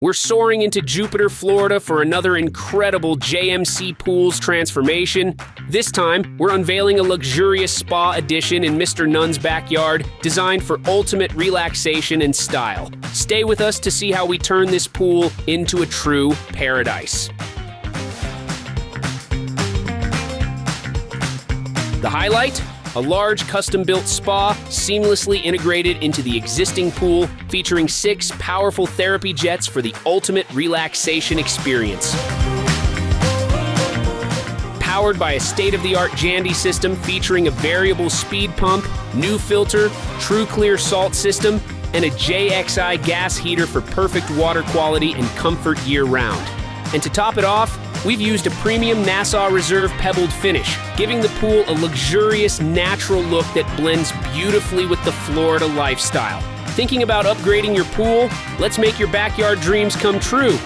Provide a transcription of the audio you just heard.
We're soaring into Jupiter, Florida for another incredible JMC Pools transformation. This time, we're unveiling a luxurious spa addition in Mr. Nunn's backyard, designed for ultimate relaxation and style. Stay with us to see how we turn this pool into a true paradise. The highlight? A large custom-built spa seamlessly integrated into the existing pool, featuring 6 powerful therapy jets for the ultimate relaxation experience. Powered by a state-of-the-art Jandy system featuring a variable speed pump, new filter, true clear salt system, and a JXI gas heater for perfect water quality and comfort year-round. And to top it off, we've used a premium Nassau Reserve pebbled finish, giving the pool a luxurious, natural look that blends beautifully with the Florida lifestyle. Thinking about upgrading your pool? Let's make your backyard dreams come true.